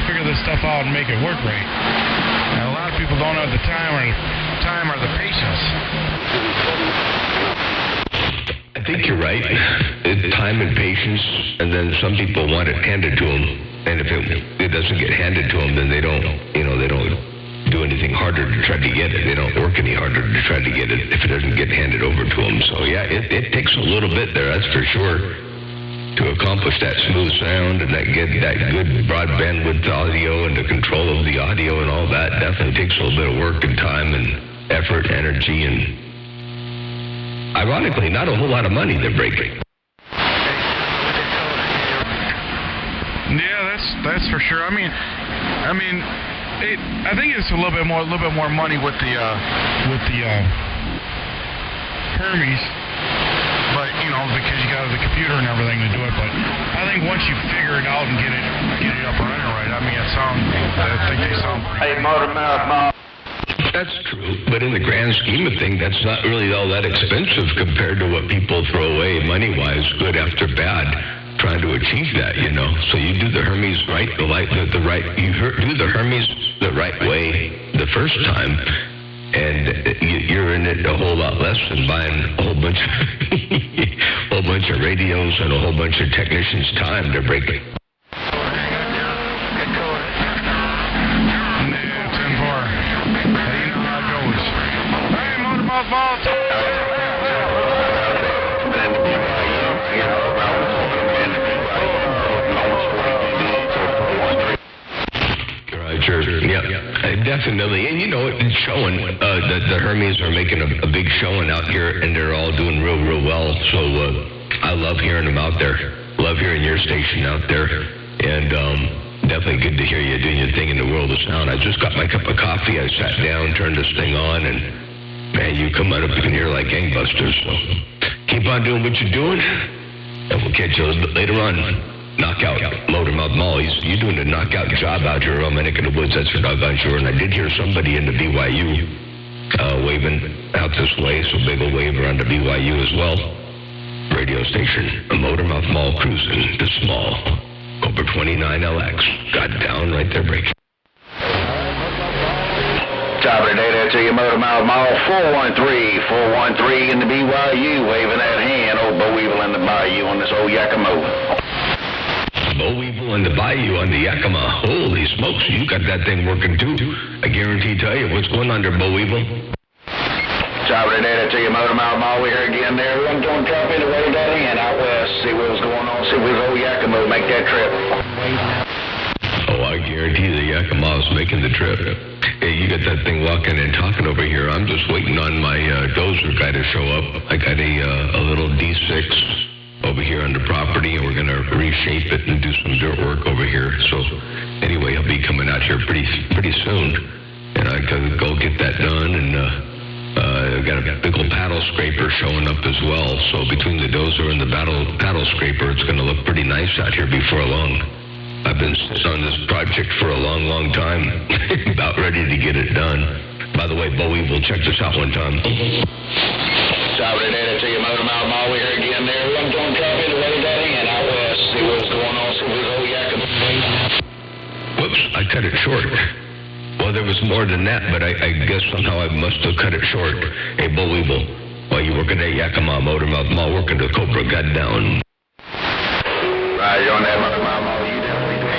figure this stuff out and make it work right. And a lot of people don't have the time or the patience. I think you're right. It's time and patience, and then some people want it handed to them, and if it doesn't get handed to them, then they don't do anything harder to try to get it. They don't work any harder to try to get it if it doesn't get handed over to them. So yeah, it takes a little bit there, that's for sure, to accomplish that smooth sound and that good broad bandwidth audio and the control of the audio and all that. Definitely takes a little bit of work and time and effort, energy, and ironically, not a whole lot of money they're breaking. Yeah, that's for sure. I mean, I think it's a little bit more money with the Hermes, but because you got the computer and everything to do it. But I think once you figure it out and get it up and running right, I think they sound pretty. Hey, Motormouth Mall. That's true, but in the grand scheme of things, that's not really all that expensive compared to what people throw away money-wise, good after bad, trying to achieve that, So you do the Hermes right, do the Hermes the right way the first time, and you're in it a whole lot less than buying a whole bunch of radios and a whole bunch of technicians' time to break it. Yeah, definitely. And it's showing. The Hermes are making a big showing out here, and they're all doing real well. So I love hearing them out there. Love hearing your station out there. And definitely good to hear you doing your thing in the world of sound. I just got my cup of coffee. I sat down, turned this thing on, and man, you come out up in here like gangbusters. So keep on doing what you're doing, and we'll catch you a little bit later on. Knockout, Motormouth Mall. You're doing a knockout job out here on my neck of the woods, that's for doggone sure. And I did hear somebody in the BYU waving out this way, so big old wave around the BYU as well. Radio station, a Motormouth Mall cruising to small. Over 29LX. Got down right there, break. Top of the day there to you, Motormouth Mall. 413 in the BYU, waving that hand. Old Bo Weevil in the Bayou on this old Yakima. Bo Weevil in the Bayou on the Yakima. Holy smokes, you got that thing working too. I guarantee tell you, what's going on there, Bo Weevil? Top of the day to you, Motormouth Mall. We're here again there. We're going to drop in the way that in out west. See what's going on. See where's old Yakima make that trip. Oh, I guarantee the Yakima's making the trip. Hey, you got that thing walking and talking over here. I'm just waiting on my dozer guy to show up. I got a little D6 over here on the property, and we're going to reshape it and do some dirt work over here. So anyway, he'll be coming out here pretty soon, and I gotta go get that done. And I've got a big old paddle scraper showing up as well. So between the dozer and the paddle scraper, it's going to look pretty nice out here before long. I've been sitting on this project for a long time, about ready to get it done. By the way, Bowie, we'll check this out one time. Saturday night to you, Motormouth Mall. We're here again there. I'm going to drop in the way that in out west. See what's going on. See where's old Yakima. Whoops, I cut it short. Well, there was more than that, but I guess somehow I must have cut it short. Hey, Bo Weevil, while you working at Yakima, Motormouth Mall, working the Cobra God down. Right, you're on that Motormouth Mall. You definitely do.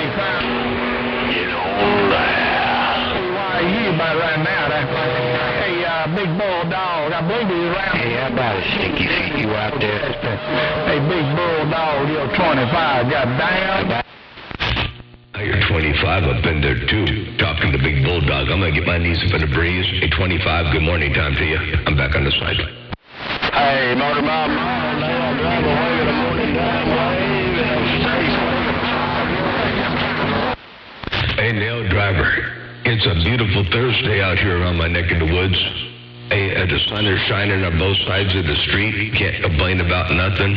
Get on that. Why are you about right now? Hey, Big Bulldog, I believe he's around. Hey, how about it, Stinky Feet? You out there? Hey, Big Bulldog, you're 25, goddamn. You're 25, I've been there too, talking to Big Bulldog. I'm going to get my knees up in the breeze. Hey, 25, good morning time to you. I'm back on the side. Hey, Motormouth Mall, now drive away in the morning time wave and Hey, Nail Driver, it's a beautiful Thursday out here around my neck of the woods. Hey, the sun is shining on both sides of the street. Can't complain about nothing.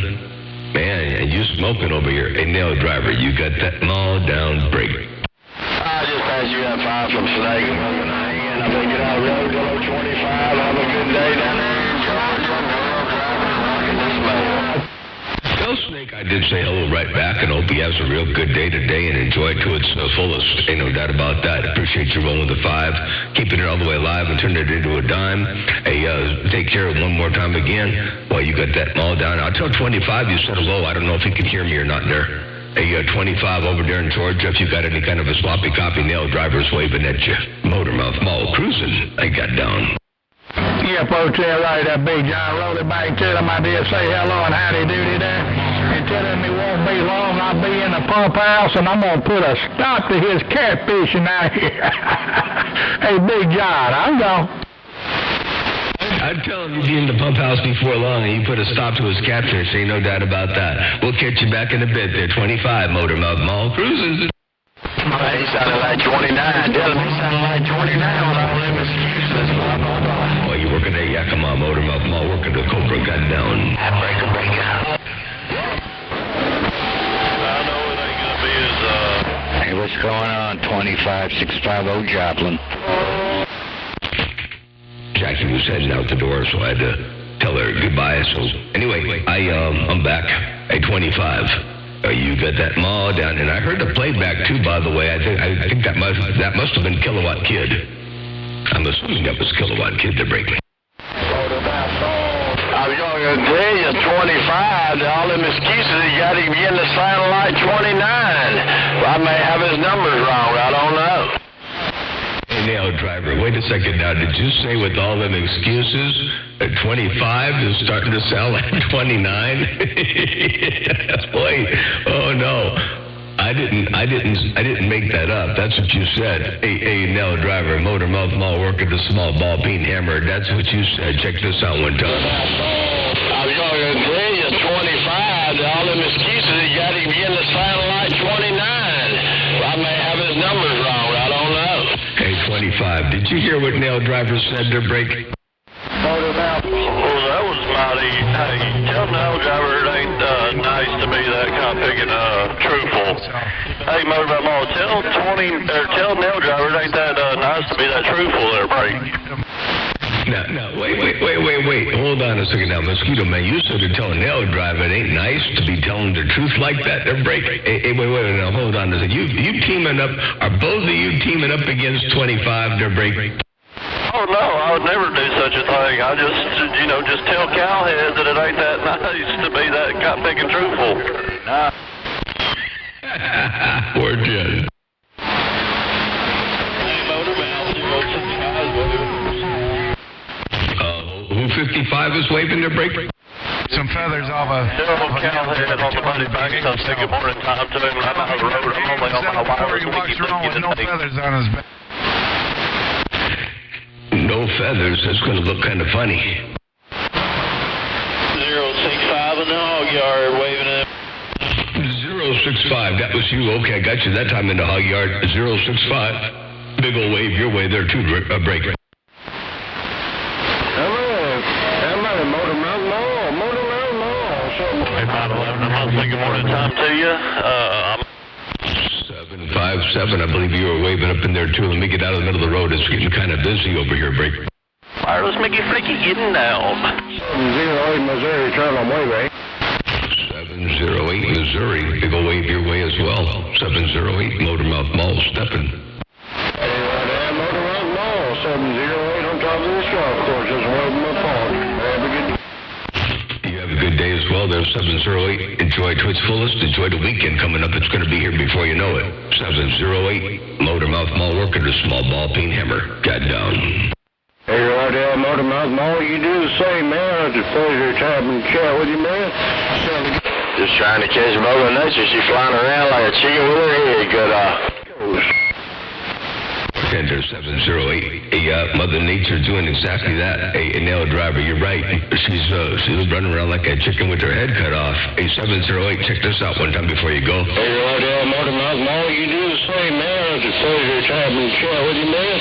Man, you smoking over here. Hey, Nail Driver, you got that mall down break. I just passed you that 5 from Snake. And I'm going to get out of the road, go 25. Have a good day down there. Well, Snake, I did say hello right back and hope he has a real good day today and enjoy it to its fullest. Ain't no doubt about that. Appreciate you rolling the 5, keeping it all the way alive and turning it into a dime. Hey, take care of it one more time again. Well, you got that all down. I'll tell 25 you said hello. I don't know if he can hear me or not there. Hey, 25 over there in Georgia, if you got any kind of a sloppy copy nail drivers waving at you. Motormouth Mall cruising. I got down. Yep, hotel right, that Big John. Roll it back, tell him I did say hello and howdy doody there. And tell him it won't be long. I'll be in the pump house and I'm going to put a stop to his catfishing out here. Hey, Big John, I'm gone. I'd tell him you'd be in the pump house before long and you put a stop to his catfish. Ain't no doubt about that. We'll catch you back in a bit there. 25 Motormouth Mall cruising. He sounded like 29. Tell him he sounded like 29 with all them excuses. Oh, you working at Yakima Motormouth Mall, working the Cobra Gun down. Breaker. I know it ain't gonna be as, Hey, what's going on? 25650 Joplin. Jackie was heading out the door, so I had to tell her goodbye. So anyway, I'm back at 25. You got that mall down, and I heard the playback too. By the way, I think that must have been Kilowatt Kid. I'm assuming that was Kilowatt Kid to break me. I was going to tell you, 25, all them excuses, you got him getting the sound like 29. I may have his numbers wrong, I don't know. Hey, Nail Driver, wait a second now. Did you say with all them excuses that 25 is starting to sound like 29? Boy, oh no. I didn't make that up. That's what you said. Hey, Nail Driver, Motormouth Mall working the small ball peen hammer. That's what you said. Check this out one time. I was going to tell you, 25, all them excuses, you got him getting the sound like 29. I may have his numbers wrong, I don't know. Hey, 25, did you hear what Nail Driver said to break? well, that was mighty. Hey, tell Nail Driver it ain't nice to be that kind of picking truthful. Hey, Motormouth Mall, tell Nail Driver it ain't that nice to be that truthful there, break. Now, wait. Hold on a second now, Mosquito Man. You said to tell Nail Driver it ain't nice to be telling the truth like that. They're breaking. Hey, wait, now, hold on a second. You teaming up, are both of you teaming up against 25? They're breaking. Oh, no, I would never do such a thing. I just tell Cowhead that it ain't that nice to be that kind of picking truthful. Nah. Poor Jen. Hey, Motormouth, 55 is waving their break. Some feathers off a... Cowhead on the money back. I'll say good morning time to him. I'm out of the road. I'm only on my wireless. He walks around with no feathers on his back. No feathers. That's going to look kind of funny. 065 in the hog yard waving at 065. That was you. Okay, I got you that time in the hog yard. 065. Big old wave your way there too, break. Hello, Motormouth Mall. Hey, 511. I'm saying good morning time to you. I'm 757. I believe you were waving up in there too. Let me get out of the middle of the road. It's getting kind of busy over here, break. wireless Mickey Freaky getting down. 708 Missouri, Terminal Wave. 708 Missouri. Big old wave your way as well. 708 Motormouth Mall stepping. Motormouth Mall, 708 on top of this golf course. Just waving my phone. Have a good day. You have a good day as well. There's 708. Enjoy to its fullest. Enjoy the weekend coming up. It's going to be here before you know it. 708 Motormouth Mall working the small ball peen hammer. Got down. Hey, right there, Motormouth Mall. You do the same, man. It's a pleasure to have and chat with you, man. Just trying to catch Mother Nature. She's flying around like a chicken with her head cut off. Tender 708. Hey, Mother Nature doing exactly that. Hey, Nail Driver, you're right. She's running around like a chicken with her head cut off. Hey, 708, check this out one time before you go. Hey, right there, Motormouth Mall. You do the same, man. It's a pleasure to have and chat with you, man.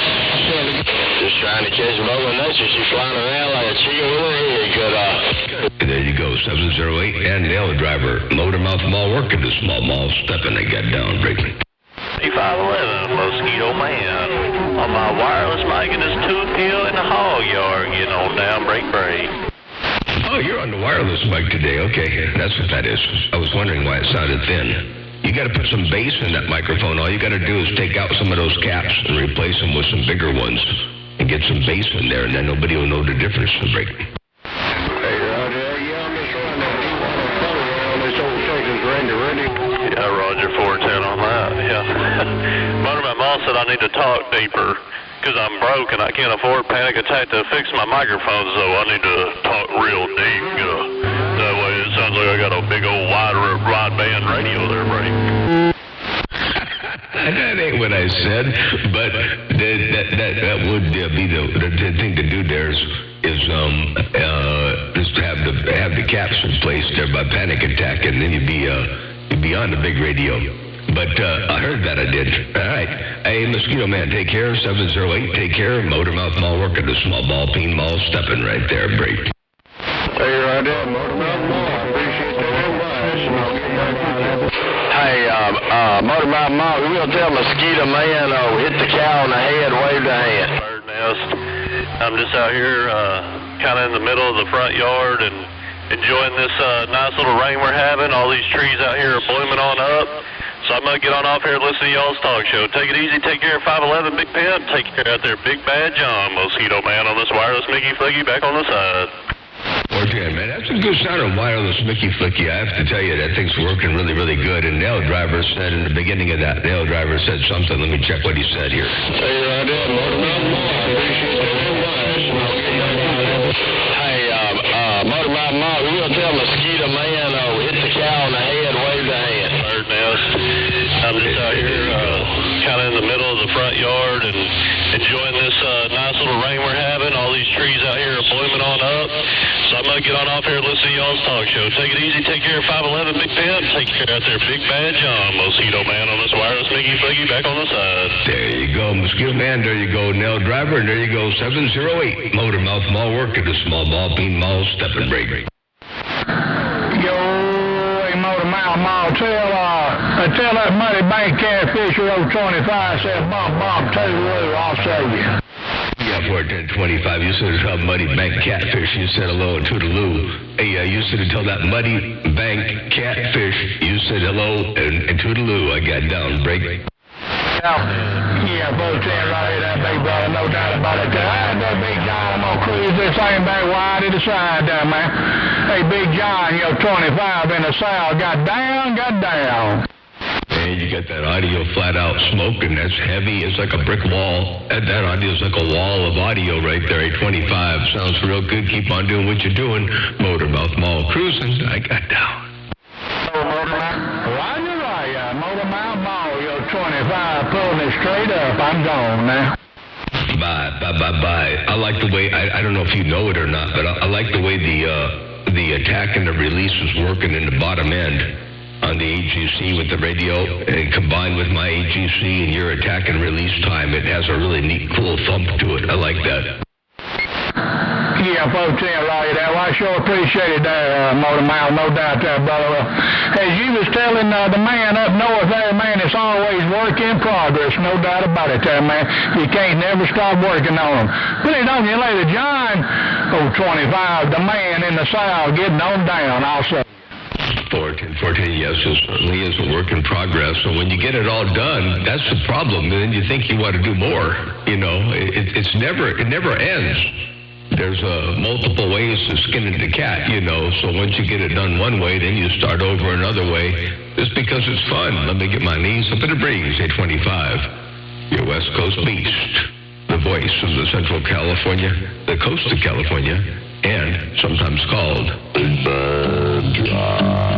Just trying to catch Mother Nature. She's flying around like a chicken with her head cut off. And there you go, 708 and Nail Driver. Motormouth Mall working the small mall stepping. They got down, breaking. 511, Mosquito Man. On my wireless mic in this tooth hill in the hog yard. Getting on down, break. Oh, Oh, you're on the wireless mic today. Okay, that's what that is. I was wondering why it sounded thin. You got to put some bass in that microphone. All you got to do is take out some of those caps and replace them with some bigger ones and get some bass in there, and then nobody will know the difference. Break. Hey, Roger, yeah, I'm just trying to do on this old Texas Ranger ready. Yeah, Roger, 410 on that, yeah. Motorman Mall said I need to talk deeper because I'm broke and I can't afford Panic Attack to fix my microphone, so I need to talk real deep. That way it sounds like I got a big old wide band radio there, buddy. That ain't what I said, but that would be the thing to do there is to have the caps replaced there by Panic Attack, and then you'd be on the big radio. But I heard that I did. All right. Hey, Mosquito Man, take care. 708, take care. Motormouth Mall working the small ball, peen mall, stepping right there. Break. Hey, Roger, Motormouth Mall, I appreciate that advice, and I'll get back to you. Hey, Motormouth Mall, we will tell Mosquito Man, hit the cow on the head, wave the hand. Bird nest. I'm just out here kind of in the middle of the front yard and enjoying this nice little rain we're having. All these trees out here are blooming on up. So I'm going to get on off here and listen to y'all's talk show. Take it easy. Take care of 511 Big Pimp. Take care out there, Big Bad John, Mosquito Man on this wireless Mickey Flicky back on the side. Okay, man, that's a good sound of wireless Mickey Flicky. I have to tell you, that thing's working really, really good. And Nail Driver said in the beginning of that, Nail Driver said something. Let me check what he said here. Hey, Roger, Motormouth Mall, I appreciate that advice, and I'll get back to you. Hey, Motormouth Mall, we will tell Mosquito Man, hit the cow on the head, wave the hand. Bird nest. I'm just out here kind of in the middle of the front yard and enjoying this nice little rain we're having. All these trees out here are blooming on up. So I'm going to get on off here and listen to y'all's talk show. Take it easy. Take care of 511 Big Pimp. Take care out there, Big Bad John, Mosquito Man on this wireless Mickey Flicky back on the side. There you go, Mosquito Man. There you go, Nail Driver. And there you go, 708. Motormouth Mall working the small ball, peen mall, stepping break. Yo, hey, Motormouth Mall, tell that Muddy Bank Catfisher 025 said bump, toodaloo, I'll save you. Yeah, 41025. You said tell Muddy Bank Catfish. You said hello and toodaloo. Hey, you said tell that Muddy Bank Catfish. You said hello and toodaloo. I got down. Break. Yeah, 410 right here, that big brother, no doubt about it. That Big John, I'm gonna cruise this thing back wide to the side there, man. Hey, Big John, 25 in the south, got down. And you got that audio flat out smoking. That's heavy. It's like a brick wall. That audio is like a wall of audio right there. 825 sounds real good. Keep on doing what you're doing. Motormouth Mall cruising. I got down. Roger, right. Motormouth Mall, 25, pulling it straight up. I'm gone now. Bye. I like the way, I don't know if you know it or not, but I like the way the attack and the release was working in the bottom end on the AGC with the radio, and combined with my AGC and your attack and release time, it has a really neat, cool thump to it. I like that. Yeah, 410 right there. Well, I sure appreciate it there, Motormouth, no doubt there, brother. As you was telling the man up north there, man, it's always work in progress, no doubt about it there, man. You can't never stop working on them. Put it on you later, John. 25, the man in the south getting on down, I'll say. 410, yes, it certainly is a work in progress. So when you get it all done, that's the problem. And then you think you want to do more. You know, it never ends. There's multiple ways to skin the cat, you know. So once you get it done one way, then you start over another way. Just because it's fun. Let me get my knees up in the breeze. 825, your West Coast beast, the voice of the Central California, the coast of California, and sometimes called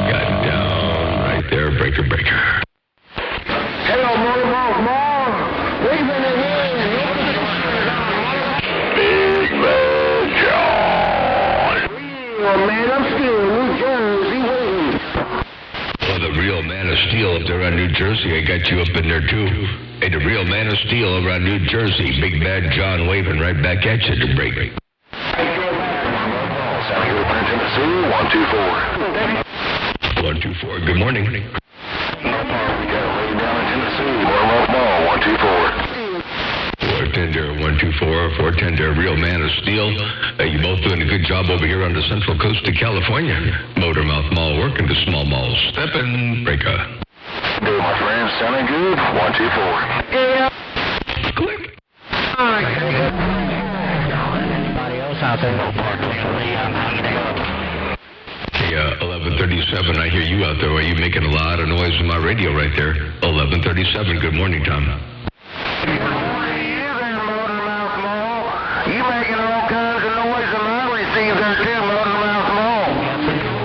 got down right there, breaker. Hello, Motormouth Mall. Leaving again. Big Bad John. Real Man of Steel, New Jersey. Oh, the Real Man of Steel up there on New Jersey. I got you up in there, too. Hey, the Real Man of Steel over on New Jersey. Big Bad John waving right back at you to break. South Carolina, Tennessee, 124. 124, good morning. No problem, we got a lady down in Tennessee. Motormouth Mall, 124. 410, 124, 410, Real Man of Steel. You both doing a good job over here on the central coast of California. Motormouth Mall working the small malls. Step in, breaker. Hey, my friend, sounding good? 1, 2, 4. Yeah. Click. Anybody else out there? Hey, 1137, I hear you out there. Are you making a lot of noise on my radio right there? 1137, good morning, Tom. You making all kinds of noise in my receiver too, Motormouth Mall.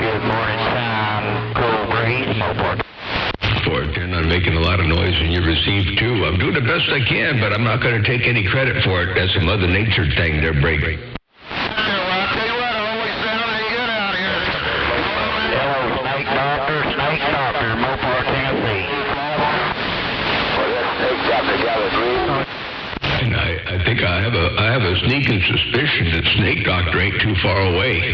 Good morning, Tom. Cool breeze. 410, I'm making a lot of noise and you receive too. I'm doing the best I can, but I'm not going to take any credit for it. That's a Mother Nature thing there, break. And I think I have a sneaking suspicion that Snake Doctor ain't too far away.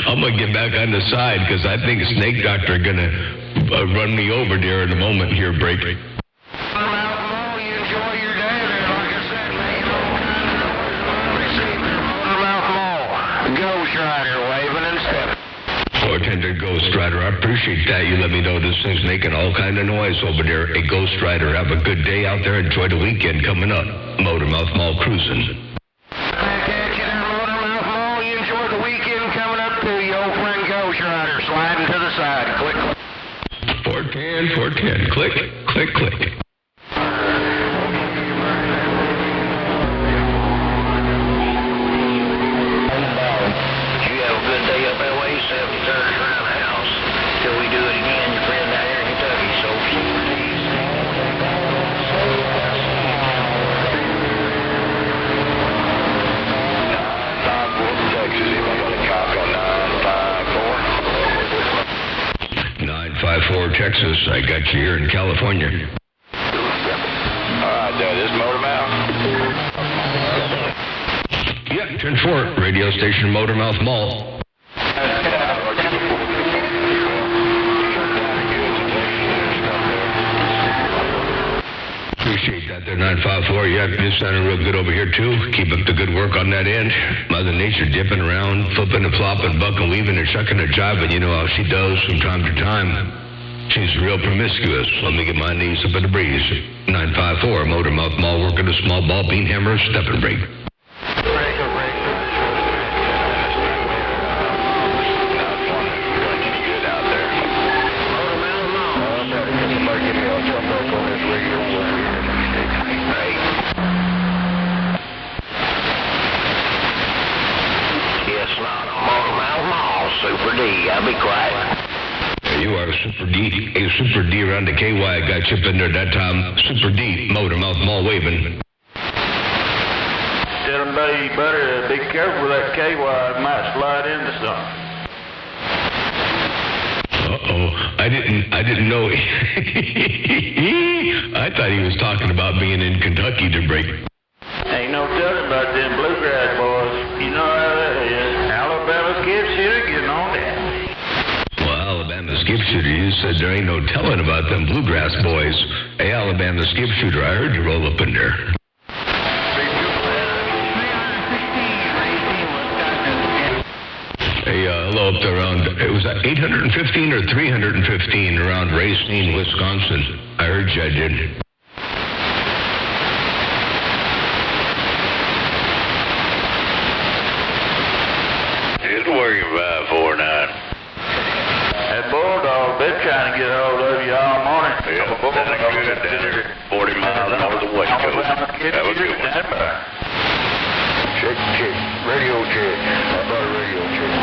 I'm gonna get back on the side because I think Snake Doctor gonna run me over there in a moment here, break. You enjoy your day there, like I said, man. Motormouth Mall, Ghost Rider waving and stepping. Bartender Ghost Rider, I appreciate that. You let me know this thing's making all kind of noise over there. Hey, Ghost Rider, have a good day out there. Enjoy the weekend coming up. Motormouth Mall cruising. Catch you there, Motormouth Mall. You enjoy the weekend coming up to you, old friend Ghost Rider. Sliding to the side. Click, click. 410, click, click, click. Did you have a good day up that way? 7:30 around the house. Till we do it again, your friend out here in Kentucky. So Texas, if I got a copy on 954. 954 Texas, I got you here in California. Alright, this Motormouth. Yep, 10-4, radio station Motormouth Mall. Appreciate that there, 954. Yep, you're sounding real good over here, too. Keep up the good work on that end. Mother Nature dipping around, flipping and flopping, bucking, weaving, and shucking and jiving. You know how she does from time to time. She's real promiscuous. Let me get my knees up in the breeze. 954, Motormouth Mall working a small ball, bean hammer, step and break. Super D, I'll be quiet. There you are, Super D. Hey, Super D around the KY. I got you up in there that time. Super D, Motormouth Mall waving. Tell them, buddy, you better be careful with that KY. It might slide into something. Uh-oh. I didn't know. I thought he was talking about being in Kentucky to break. Ain't no telling about them bluegrass boys. You know how that is. Alabama skip shooter getting on that. Well, Alabama skip shooter, you said there ain't no telling about them bluegrass boys. Hey, Alabama skip shooter, I heard you roll up in there. Hey, hello up there around, it was 815 or 315 around Racine, Wisconsin. I heard you, I did. It's working 549. That Bulldog, been trying to get a hold of you all morning. Yeah, that's a good dinner. 40 miles north of the West Coast. Have a good one. Check. Radio check. How about a radio check?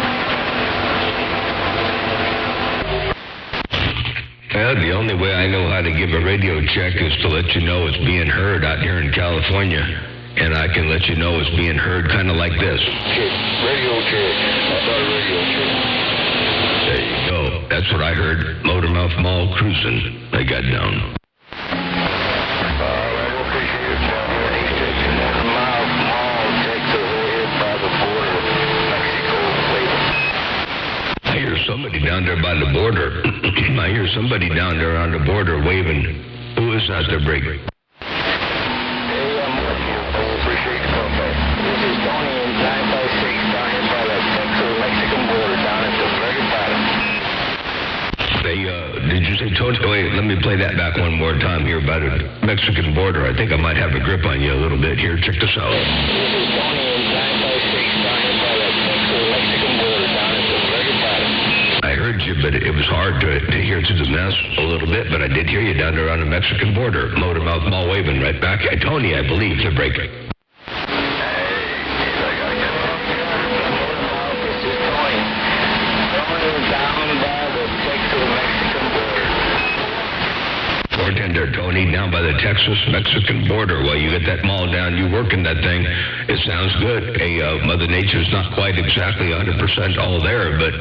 Well, the only way I know how to give a radio check is to let you know it's being heard out here in California. And I can let you know it's being heard kind of like this. Check. Radio check. How about a radio check? There you go. That's what I heard. Motormouth Mall cruising. I got down. I hear somebody down there by the border. I hear somebody down there on the border waving. Who is that they're breaking? Hey, I'm with you. I appreciate the comeback. This is Tony in 956 Hey, did you say Tony? Wait, let me play that back one more time here about the Mexican border. I think I might have a grip on you a little bit here. Check this out. I heard you, but it was hard to hear through the mess a little bit, but I did hear you down there on the Mexican border. Motor mouth, mall waving right back. Tony, I believe, the breaker. Bartender Tony, down by the Texas-Mexican border. While you get that mall down, you working that thing. It sounds good. Hey, Mother Nature's not quite exactly 100% all there, but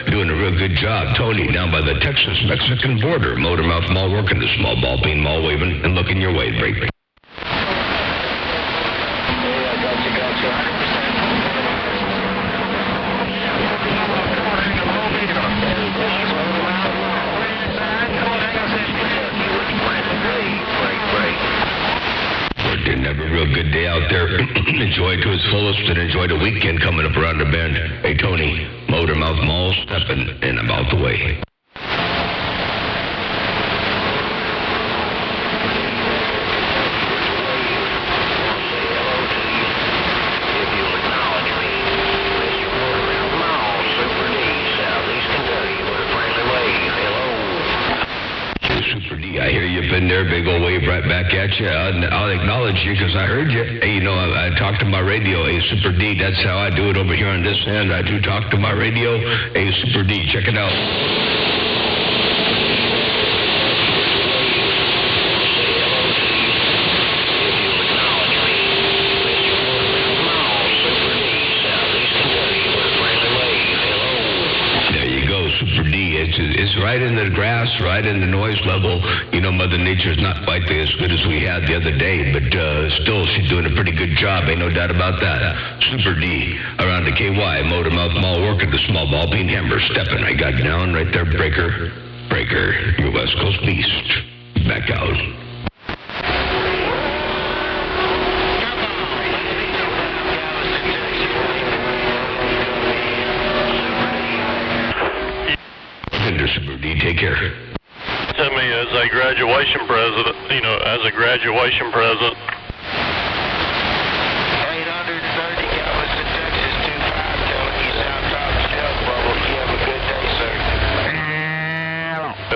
doing a real good job. Tony, down by the Texas-Mexican border. Motor mouth mall working, the small ball peen mall waving, and looking your way. Break. Have a real good day out there. Enjoy it to its fullest and enjoy the weekend coming up around the bend. Hey, Tony, Motor Mouth Mall stepping, and I'm out the way. I hear you've been there, big old wave right back at you. I'll acknowledge you because I heard you. Hey, you know, I talked to my radio. Hey, Super D, that's how I do it over here on this end. I do talk to my radio. Hey, Super D, check it out. It's right in the grass, right in the noise level. You know, Mother Nature's not quite as good as we had the other day, but still, she's doing a pretty good job. Ain't no doubt about that. Super D, around the KY, Motor Mouth Mall working, the small ball peen hammer stepping. I got down right there, breaker, your West Coast beast. Back out. Super D, take care. To me as a graduation present, as a graduation present. 830 Galveston, Texas, 25, telling you South Top Shelf Bubble. You have a good day, sir.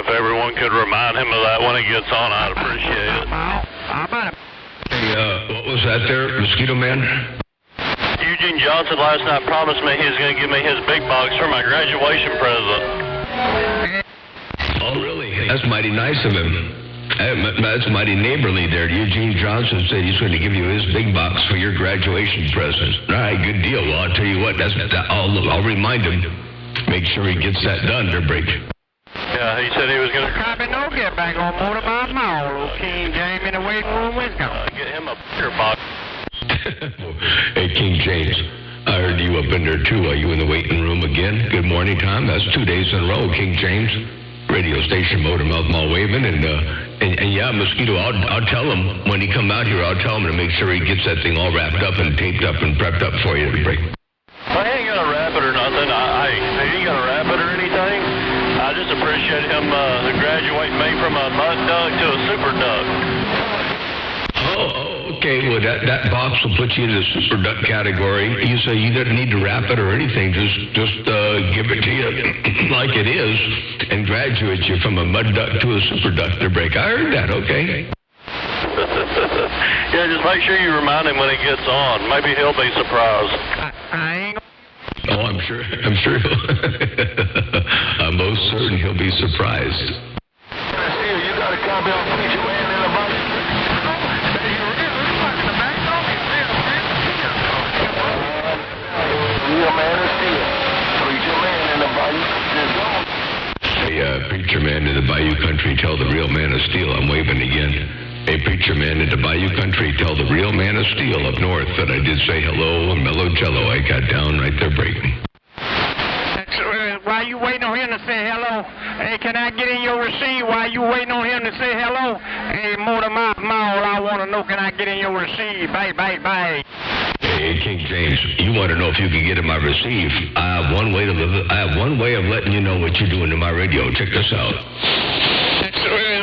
If everyone could remind him of that when he gets on, I'd appreciate it. Hey, what was that there, Mosquito Man? Eugene Johnson last night promised me he was going to give me his big box for my graduation present. Oh, really? That's mighty nice of him. That's mighty neighborly there. Eugene Johnson said he's going to give you his big box for your graduation present. All right, good deal. Well, I'll tell you what, I'll remind him. Make sure he gets that done, there, break. Yeah, he said he was going to... Copy, no, get back on Motor Mouth Mall. Old King James in the waiting room with him. Get him a bigger box. Hey, King James. I heard you up in there, too. Are you in the waiting room again? Good morning, Tom. That's 2 days in a row, King James. Radio station, Motor Mouth Mall waving, and yeah, Mosquito, I'll tell him when he come out here, I'll tell him to make sure he gets that thing all wrapped up and taped up and prepped up for you to break. Well, he ain't gonna wrap it or nothing. He ain't gonna wrap it or anything. I just appreciate him graduating me from a mud duck to a super duck. Oh, okay. Well, that box will put you in the super duck category. You say you didn't need to wrap it or anything. Just give it to you like it is and graduate you from a mud duck to a super duck to break. I heard that. Okay. Yeah, just make sure you remind him when he gets on. Maybe he'll be surprised. I ain't. Oh, I'm sure. I'm most certain he'll be surprised. You got a copy on Preacher Man in the box? Real Man of Steel. Preacher Man in the Bayou. Hey, Preacher Man in the Bayou Country, tell the real man of steel I'm waving again. Hey, Preacher Man in the Bayou Country, tell the real man of steel up north that I did say hello and mellow jello. I got down right there breaking. While you waiting on him to say hello, hey, can I get in your receipt while you waiting on him to say hello? Hey, Motor Mouth Mall, I want to know, can I get in your receipt? Bye. Hey, Hey, King James, you want to know if you can get in my receive? I have one way of letting you know what you're doing to my radio. Check this out.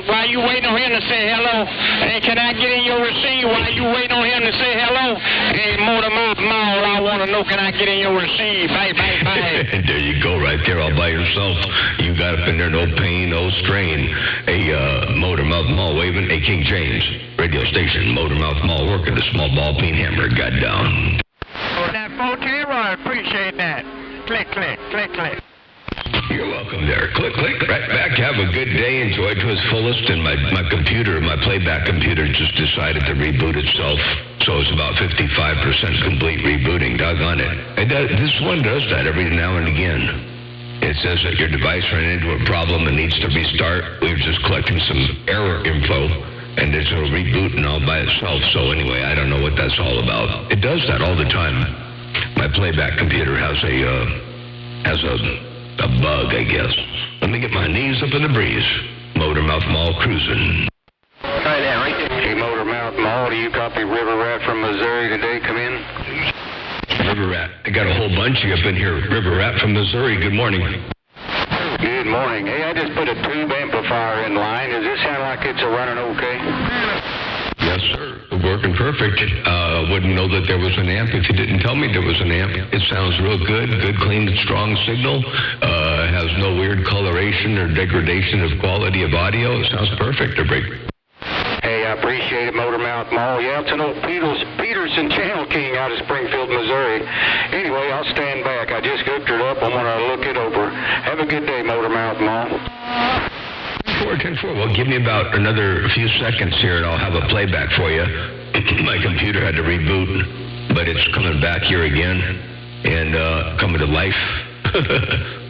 While you waiting on him to say hello, hey, can I get in your receive while you waiting on him to say hello? Hey, Motor Mouth Mall, I want to know, can I get in your receive? Bye, bye, bye. There you go, right there, all by yourself. You got up in there, no pain, no strain. Hey, Motor Mouth Mall waving. Hey, King James, radio station, Motor Mouth Mall working the small ball peen hammer got down. That 410, I appreciate that. Click, click, click, click. You're welcome there. Click, click, right back. Have a good day. Enjoy it to its fullest. And my playback computer just decided to reboot itself. So it's about 55% complete rebooting. Doggone it. This one does that every now and again. It says that your device ran into a problem and needs to restart. We were just collecting some error info, and it's a rebooting all by itself. So anyway, I don't know what that's all about. It does that all the time. My playback computer has a bug, I guess. Let me get my knees up in the breeze. Motor Mouth Mall cruising. Try that right there. Hey, Motor Mouth Mall, do you copy River Rat from Missouri today? Come in. River Rat. I got a whole bunch of you up in here. River Rat from Missouri. Good morning. Good morning. Hey, I just put a tube amplifier in line. Does this sound like it's running okay? Yes, sir. Working perfect. Wouldn't know that there was an amp if you didn't tell me there was an amp. It sounds real good. Good, clean, strong signal. Has no weird coloration or degradation of quality of audio. It sounds perfect. Hey, I appreciate it, Motor Mouth Mall. Yeah, it's an old Peterson Channel King out of Springfield, Missouri. Anyway, I'll stand back. I just hooked it up. I'm going to look it over. Have a good day, Motor Mouth Mall. 410-4. Well, give me about another few seconds here, and I'll have a playback for you. My computer had to reboot, but it's coming back here again and coming to life.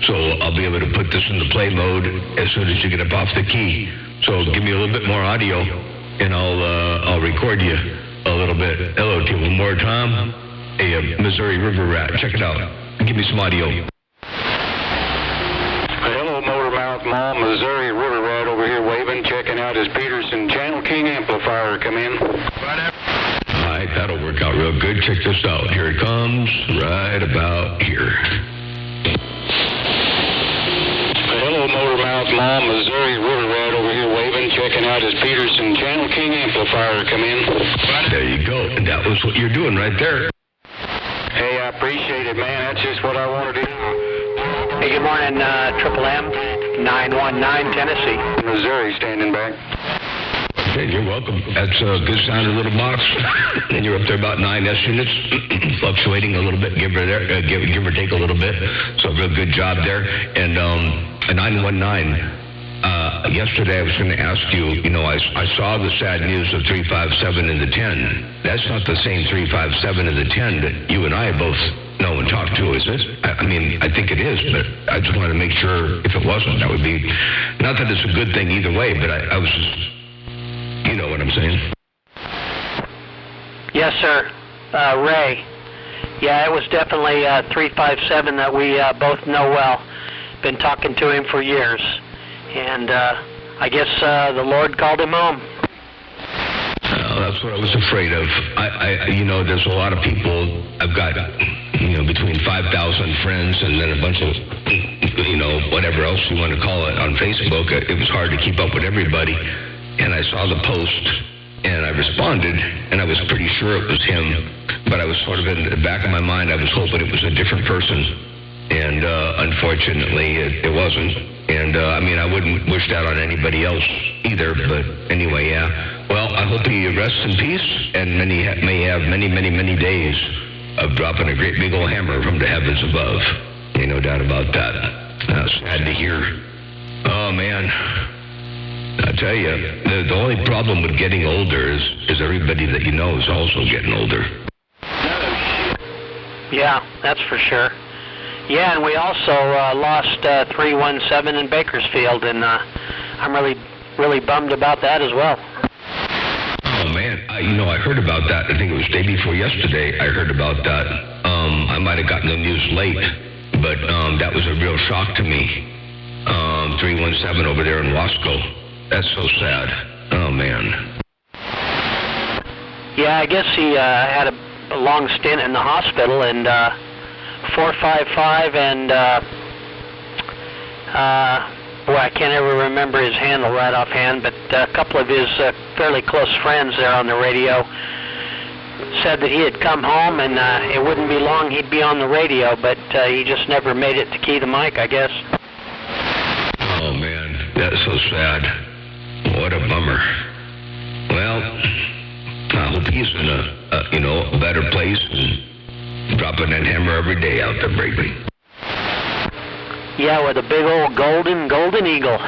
So I'll be able to put this into play mode as soon as you get up off the key. So give me a little bit more audio, and I'll record you a little bit. Hello to you one more time. Hey, Missouri River Rat, check it out. Give me some audio. Hello, Motor Mouth Mall, Missouri River Rat over here waving, checking out his Peterson Channel King amplifier. Come in. All right, that'll work out real good. Check this out. Here it comes, right about here. Hello, Motor Mouth Mall, Missouri River Rat over here waving, checking out his Peterson Channel King amplifier. Come in. There you go. And that was what you're doing right there. Hey, I appreciate it, man. That's just what I wanted to do. Hey, good morning, Triple M, 919 Tennessee. Missouri, standing back. Okay, you're welcome. That's a good sounding little box. And you're up there about 9 S units, fluctuating a little bit, give or take a little bit. So real good job there. And a 919. Yesterday I was going to ask you, I saw the sad news of 357 and the 10. That's not the same 357 and the 10 that you and I both know and talk to, is it? I mean, I think it is, but I just wanted to make sure if it wasn't, that would be, not that it's a good thing either way, but I was just, you know what I'm saying? Yes, sir. Ray. Yeah, it was definitely 357 that we both know well. Been talking to him for years. And I guess the Lord called him home. That's what I was afraid of. There's a lot of people. I've got, between 5,000 friends and then a bunch of, whatever else you want to call it on Facebook. It was hard to keep up with everybody. And I saw the post, and I responded, and I was pretty sure it was him. But I was sort of in the back of my mind, I was hoping it was a different person. And unfortunately, it wasn't. And, I wouldn't wish that on anybody else either. But anyway, yeah. Well, I hope he rests in peace and may have many, many, many days of dropping a great big old hammer from the heavens above. Ain't no doubt about that. That's sad to hear. Oh, man. I tell you, the only problem with getting older is everybody that you know is also getting older. Yeah, that's for sure. Yeah, and we also lost 317 in Bakersfield, and I'm really bummed about that as well. Oh, man. I heard about that. I think it was day before yesterday I heard about that. I might have gotten the news late, but that was a real shock to me. 317 over there in Wasco. That's so sad. Oh, man. Yeah, I guess he had a a long stint in the hospital, and 455 and boy, I can't ever remember his handle right offhand, but a couple of his fairly close friends there on the radio said that he had come home and it wouldn't be long he'd be on the radio, but he just never made it to key the mic, I guess. Oh man, that's so sad. What a bummer. Well, I hope he's in a better place and dropping that hammer every day out there, Brady. Yeah, with a big old golden eagle.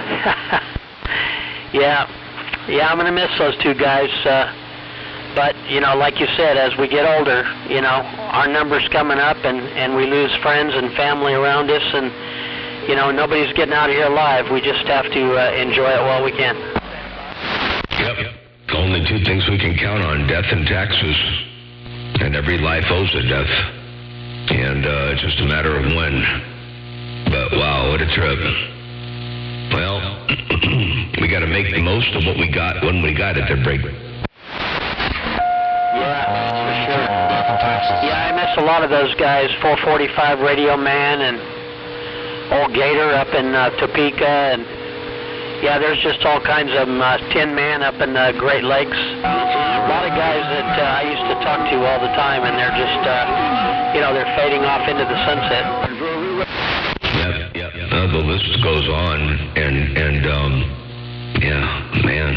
Yeah, I'm gonna miss those two guys. But, like you said, as we get older, our number's coming up and we lose friends and family around us, and, nobody's getting out of here alive. We just have to enjoy it while we can. Yep. Only two things we can count on, death and taxes. And every life owes a death. And it's just a matter of when. But, wow, what a trip. Well, we got to make the most of what we got when we got it there, Brady. Yeah, I miss a lot of those guys, 445 Radio Man and Old Gator up in Topeka, and yeah, there's just all kinds of them, Tin Man up in the Great Lakes. A lot of guys that I used to talk to all the time, and they're just, they're fading off into the sunset. Yep. The list goes on, and yeah, man,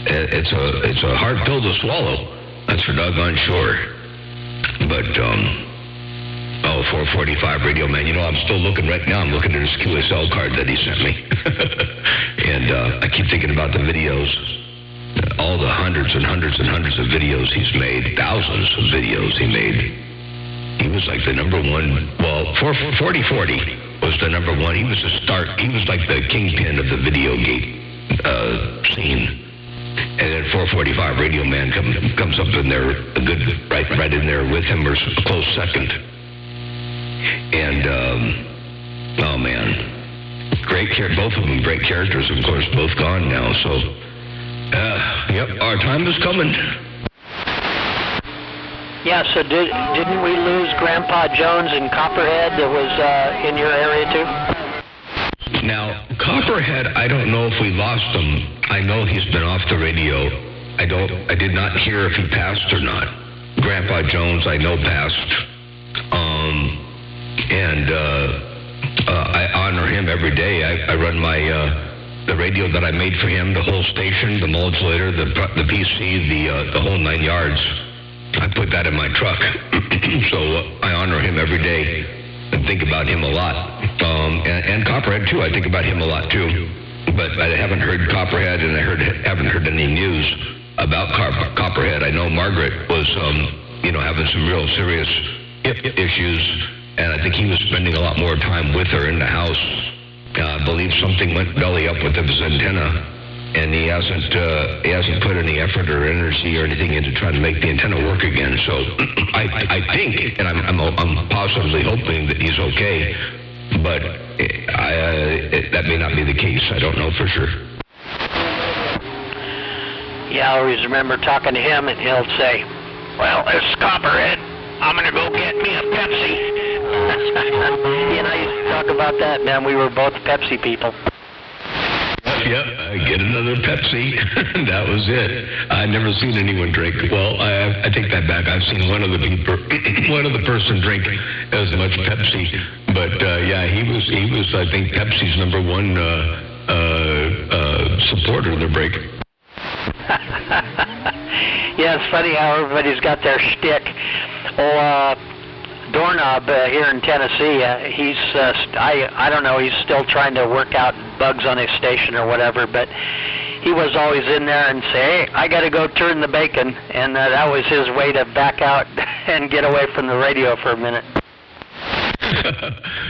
it's a hard pill to swallow. That's for doggone sure. But, 445 Radio Man, I'm still looking right now. I'm looking at his QSL card that he sent me. And I keep thinking about the videos, all the hundreds and hundreds and hundreds of videos he's made, thousands of videos he made. He was like the number one, 4040 was the number one. He was like the kingpin of the video gate scene. And then 445 Radio Man comes up in there, a good right in there with him, or close second. And oh man, both of them great characters. Of course, both gone now. So, yep, our time is coming. Yeah. So didn't we lose Grandpa Jones in Copperhead that was in your area too? Now, Copperhead, I don't know if we lost him. I know he's been off the radio. I did not hear if he passed or not. Grandpa Jones, I know passed. I honor him every day. I run my the radio that I made for him, the whole station, the modulator, the PC, the whole 9 yards. I put that in my truck. So I honor him every day and think about him a lot. And Copperhead, too. I think about him a lot, too. But I haven't heard Copperhead, and I haven't heard any news about Copperhead. I know Margaret was, having some real serious hip issues, and I think he was spending a lot more time with her in the house. I believe something went belly up with his antenna, and he hasn't put any effort or energy or anything into trying to make the antenna work again. So I think, and I'm positively hoping that he's okay, but that may not be the case. I don't know for sure. Yeah, I always remember talking to him, and he'll say, "Well, it's Copperhead. I'm going to go get me a Pepsi." He and I used to talk about that, man. We were both Pepsi people. Yep, get another Pepsi. That was it. I've never seen anyone drink. Well, I take that back. I've seen one of the person drink as much Pepsi. But yeah, he was I think Pepsi's number one supporter of the break. Yeah, it's funny how everybody's got their shtick. Doorknob here in Tennessee, he's I don't know, he's still trying to work out bugs on his station or whatever, but he was always in there and say, "Hey, I got to go turn the bacon," and that was his way to back out and get away from the radio for a minute.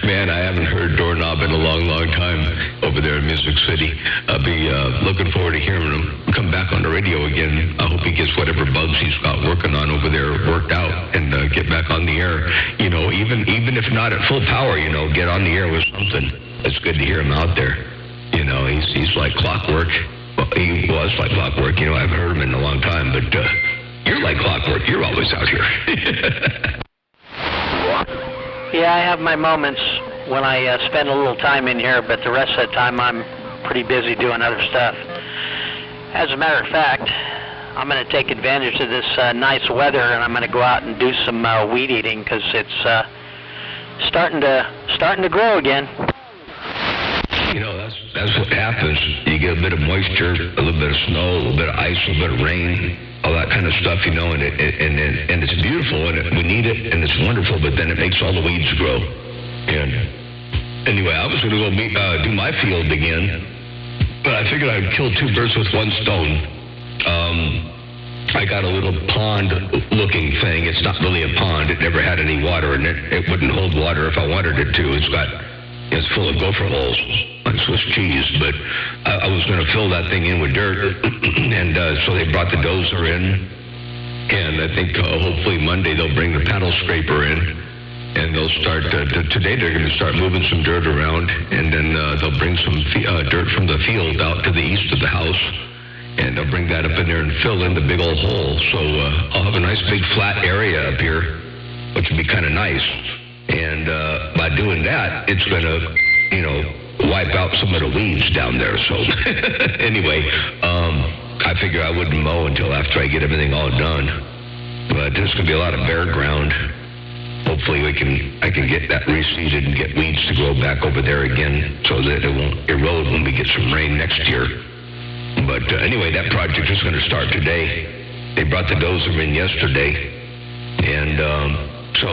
Man, I haven't heard Doorknob in a long, long time over there in Music City. I'll be looking forward to hearing him come back on the radio again. I hope he gets whatever bugs he's got working on over there worked out and get back on the air. Even if not at full power, get on the air with something. It's good to hear him out there. He's like clockwork. Well, he was like clockwork. I haven't heard him in a long time, but you're like clockwork. Southport. You're always out here. Yeah, I have my moments when I spend a little time in here, but the rest of the time I'm pretty busy doing other stuff. As a matter of fact, I'm going to take advantage of this nice weather, and I'm going to go out and do some weed eating because it's starting to grow again. You know, that's what happens. You get a bit of moisture, a little bit of snow, a little bit of ice, a little bit of rain, all that kind of stuff, you know, and it's beautiful, and we need it, and it's wonderful, but then it makes all the weeds grow. And anyway, I was going to go do my field again, but I figured I'd kill two birds with one stone. I got a little pond-looking thing. It's not really a pond. It never had any water in it. It wouldn't hold water if I wanted it to. It's full of gopher holes, like Swiss cheese. But I was going to fill that thing in with dirt, and so they brought the dozer in, and I think hopefully Monday they'll bring the paddle scraper in, and they'll start. Today they're going to start moving some dirt around, and then they'll bring some dirt from the field out to the east of the house. And they'll bring that up in there and fill in the big old hole. So I'll have a nice big flat area up here, which would be kind of nice. And by doing that, it's going to, you know, wipe out some of the weeds down there. So anyway, I figure I wouldn't mow until after I get everything all done. But there's going to be a lot of bare ground. Hopefully I can get that reseeded and get weeds to grow back over there again so that it won't erode when we get some rain next year. But anyway, that project is going to start today. They brought the dozer in yesterday, and so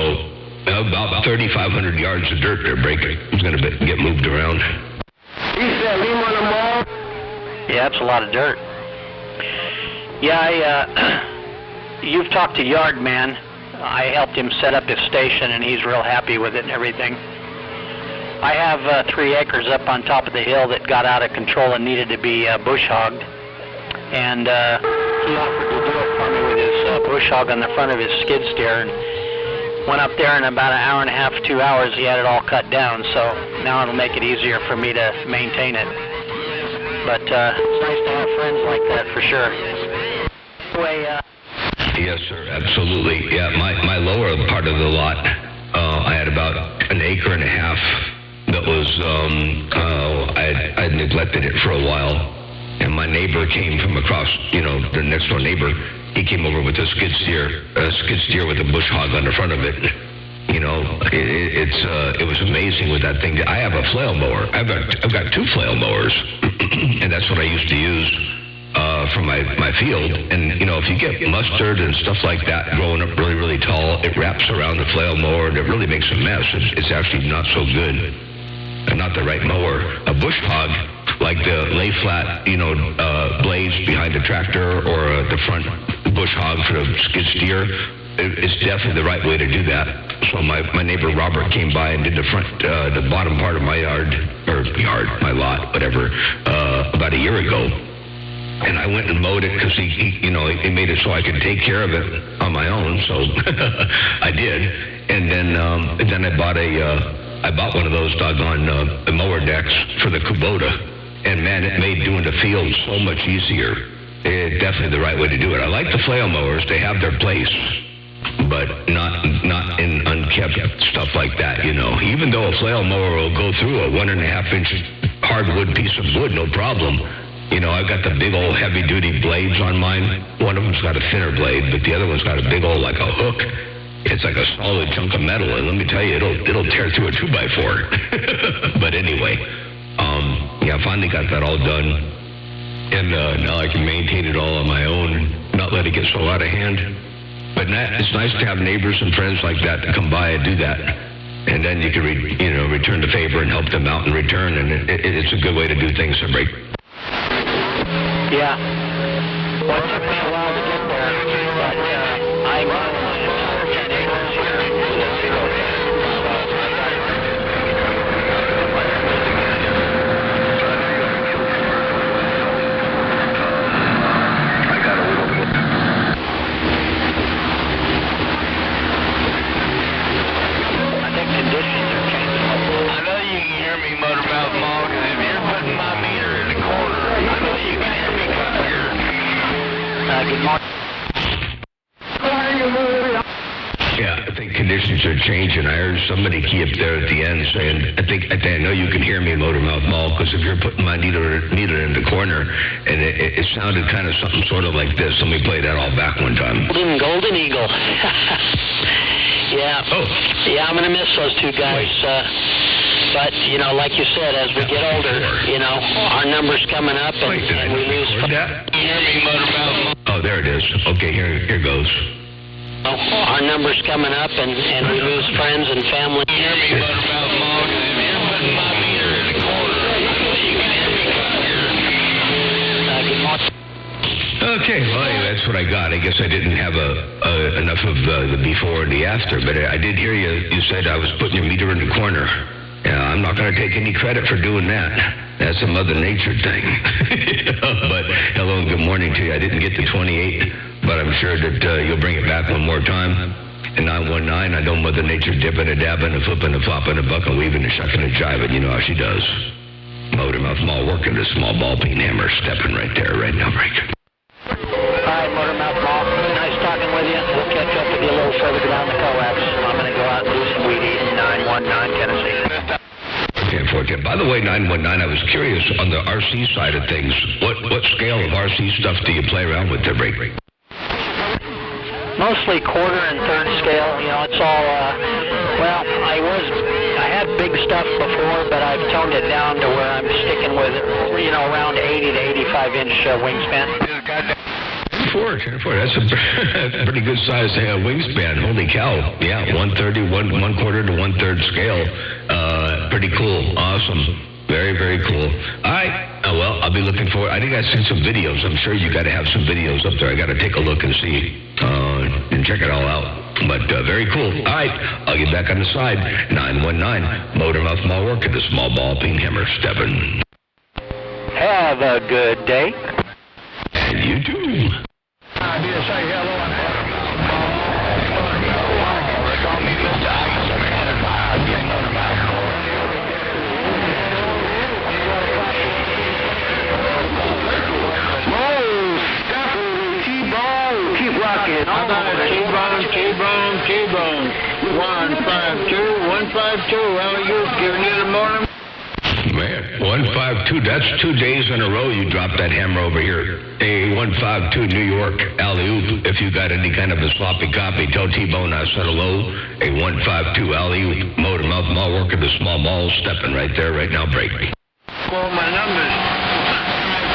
about 3,500 yards of dirt they're breaking. It's going to get moved around. Yeah, it's a lot of dirt. Yeah, you've talked to Yardman. I helped him set up his station, and he's real happy with it and everything. I have 3 acres up on top of the hill that got out of control and needed to be bush hogged. And he offered to do it for me with his bush hog on the front of his skid steer. And went up there in about an hour and a half, 2 hours, he had it all cut down. So now it'll make it easier for me to maintain it. But it's nice to have friends like that for sure. Anyway, yes, sir, absolutely. Yeah, my lower part of the lot, I had about an acre and a half. That was, I neglected it for a while, and my neighbor came from across, you know, the next door neighbor. He came over with a skid steer with a bush hog on the front of it. You know, it was amazing with that thing. I have a flail mower. I've got 2 flail mowers, and that's what I used to use for my field. And you know, if you get mustard and stuff like that growing up really, really tall, it wraps around the flail mower and it really makes a mess. It's actually not so good. And not the right mower. A bush hog, like the lay flat, you know, blades behind the tractor or the front bush hog for the skid steer, it's definitely the right way to do that. So my neighbor Robert came by and did the bottom part of my my lot, whatever, about a year ago. And I went and mowed it because he made it so I could take care of it on my own. So I did. And then I bought one of those doggone mower decks for the Kubota, and man, it made doing the field so much easier. It's definitely the right way to do it. I like the flail mowers; they have their place, but not in unkept stuff like that. You know, even though a flail mower will go through a 1.5-inch hardwood piece of wood, no problem. You know, I've got the big old heavy-duty blades on mine. One of them's got a thinner blade, but the other one's got a big old like a hook. It's like a solid chunk of metal, and let me tell you, it'll tear through a 2x4. But anyway, I finally got that all done, and now I can maintain it all on my own and not let it get so out of hand. But it's nice to have neighbors and friends like that to come by and do that, and then you can return the favor and help them out in return, and it's a good way to do things. Yeah. Well, it took me a while to get there, but I'm 10 acres here. I think conditions are changing. I know you can hear me, Motormouth Mall, because if you're putting my meter in the corner, I know you can hear me come here. Yeah, I think conditions are changing. I heard somebody key up there at the end saying, I know you can hear me in Motormouth Mall, because if you're putting my needle in the corner, and it sounded kind of something sort of like this. Let me play that all back one time. Golden Eagle. Yeah. Oh. Yeah, I'm going to miss those two guys. But, you know, like you said, as we get older, you know, our number's coming up, and we lose... That? You hear me, Motormouth Mall? Oh, there it is. Okay, here goes. Our number's coming up, and we lose friends and family. You hear me, Motormouth Mall? If you're putting my meter in the corner, you can hear me clear. Okay, well, that's what I got. I guess I didn't have enough of the before and the after, but I did hear you. You said I was putting your meter in the corner. Yeah, I'm not going to take any credit for doing that. That's a Mother Nature thing. But hello and good morning to you. I didn't get to 28, but I'm sure that you'll bring it back one more time. And 919, I know Mother Nature dipping and dabbing and flipping and flopping and bucking, weaving and shucking and jiving. You know how she does. Motormouth Mall working the small ball peen hammer, stepping right there, right now, break. All right, Motormouth Mall. Nice talking with you. We'll catch up with you a little further down the coax. I'm going to go out and do some weed eating. 919 Tennessee. 410. By the way, 919, I was curious on the RC side of things. What scale of RC stuff do you play around with there, Break? Mostly quarter and third scale. You know, it's all, I had big stuff before, but I've toned it down to where I'm sticking with, you know, around 80 to 85 inch wingspan. 10-4. That's a pretty good size wingspan. Holy cow. Yeah, 130, one quarter to 1/3 scale. Pretty cool. Awesome. Very, very cool. All right. Well, I'll be looking forward. I think I've seen some videos. I'm sure you got to have some videos up there. I got to take a look and see and check it all out. But very cool. All right. I'll get back on the side. 919. Motormouth Mall working the small ball peen hammer stepping. Have a good day. And you too. I did say hello and They call me Mr. Iceman. Keep rocking. How about a T-bone? 152, 152. Alley-oop, giving you the morning. Man, 152, that's 2 days in a row you dropped that hammer over here. A 152 New York alley-oop. If you got any kind of a sloppy copy, tell T-Bone I said hello. A 152 alley-oop. Motormouth Mall working the small ball, stepping right there, right now, break me. Call my numbers.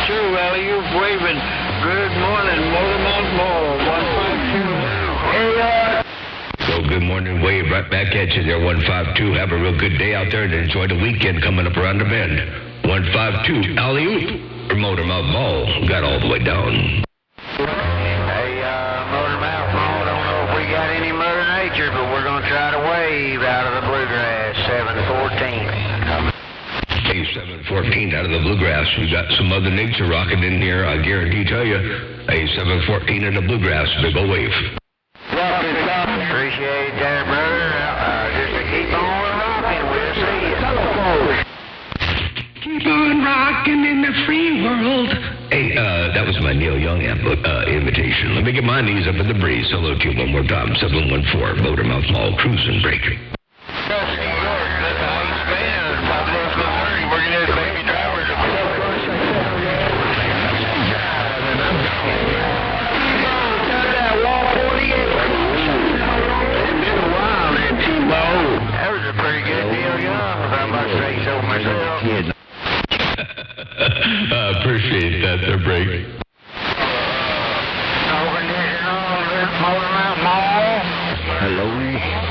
2 alley-oop waving. Good morning, Motormouth Mall. 152. Hey, So good morning, wave right back at you there, 152. Have a real good day out there and enjoy the weekend coming up around the bend. 152, alley-oop, or Motormouth Mall, got all the way down. Hey, Motormouth Mall, don't know if we got any Mother Nature, but we're going to try to wave out of the bluegrass, 714. Hey, 714 out of the bluegrass. We got some Mother Nature rocking in here, I guarantee tell you. Hey, 714 in the bluegrass, big ol' wave. Appreciate that, brother. Just to keep on rocking, we'll see you. Keep on rocking in the free world. Hey, that was my Neil Young invitation. Let me get my knees up in the breeze. Hello to you one more time. 714, Motormouth Mall, cruising break. Appreciate that, there, break. Hello,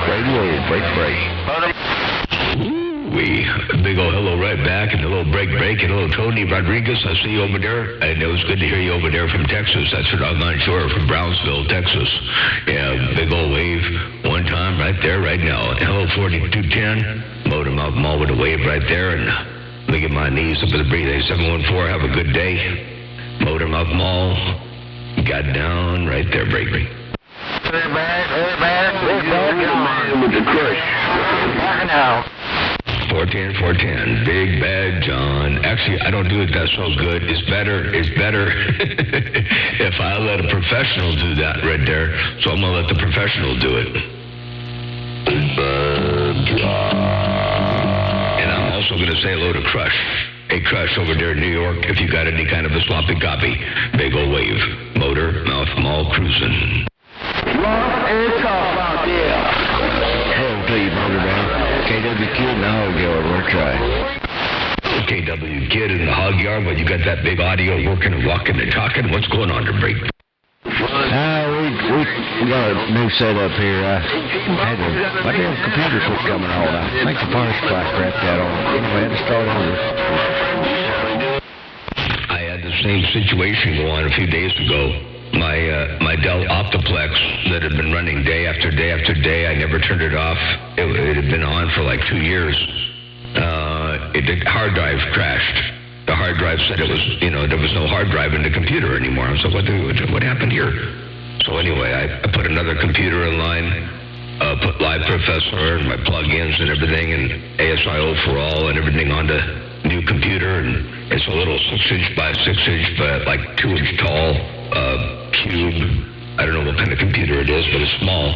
radio, break. Ooh-wee. Big old hello right back, and a little break, and a little Tony Rodriguez. I see you over there, and it was good to hear you over there from Texas. That's what I'm not sure, from Brownsville, Texas. Yeah, big old wave, one time, right there, right now. Hello, 4210, Motormouth Mall with a wave right there, and let me get my knees up in the breathe. 714, have a good day. Motormouth Mall, got down right there, break. They're back. With the crush. Back now. 410, Big Bad John. Actually, I don't do it that so good. It's better if I let a professional do that right there. So I'm going to let the professional do it. And I'm also going to say hello to Crush. Hey, Crush, over there in New York, if you got any kind of a sloppy copy, big ol' wave. Motor, mouth, mall, cruising. Rough and tough out there. Hello to you, Motor Man. KW Kid and the Hog Yard, we're trying. KW Kid in the Hog Yard, but you got that big audio working and walking and talking. What's going on there, Break? We got a new setup here. My damn computer quit coming on. I think the power supply crapped out on it. Anyway, I had to start over. I had the same situation go on a few days ago. My Dell Optiplex that had been running day after day after day, I never turned it off. It had been on for like 2 years. The hard drive crashed. The hard drive said it was, there was no hard drive in the computer anymore. So what happened here? So anyway, I put another computer in line, put Live Professor and my plugins and everything, and ASIO for all and everything on the new computer. And it's a little 6-inch by 6-inch, but like 2-inch tall cube. I don't know what kind of computer it is, but it's small.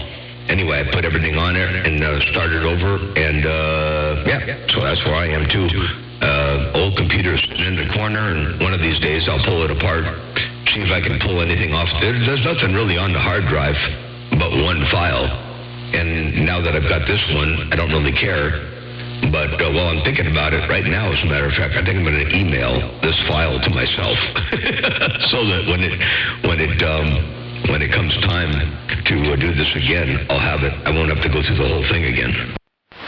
Anyway, I put everything on it and started over, and so that's where I am too. Old computer sitting in the corner, and one of these days I'll pull it apart, see if I can pull anything off. There's nothing really on the hard drive but one file, and now that I've got this one, I don't really care. But while I'm thinking about it right now, as a matter of fact, I think I'm going to email this file to myself so that when it comes time to do this again, I'll have it. I won't have to go through the whole thing again.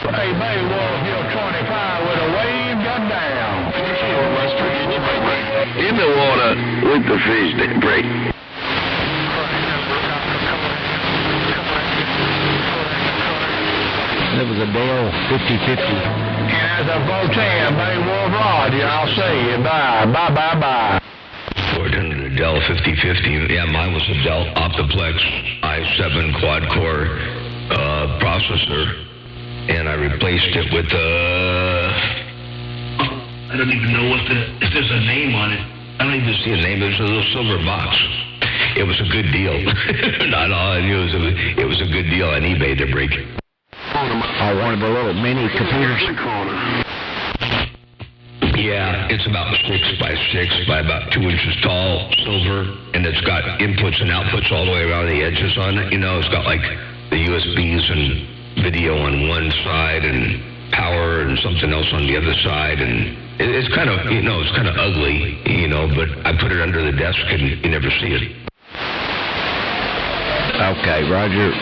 Hey, Bay Wolf, Hill 25 with a wave gun down. In the water with the fish that break. It was a Dell 5050. And as a 410, Bay Wolf Roger, I'll see you. Bye. Bye. According to the Dell 5050, yeah, mine was a Dell Optiplex i7 quad-core processor, and I replaced it with I don't even know if there's a name on it. I don't even see a name. There's a little silver box. It was a good deal. Not all I knew is it was a good deal on eBay to break. I wanted the little mini computers. Yeah, it's about 6 by 6 by about 2 inches tall, silver, and it's got inputs and outputs all the way around the edges on it. It's got like the USBs and video on one side and power and something else on the other side, and it's kind of, it's kind of ugly, but I put it under the desk and you never see it. Okay, Roger.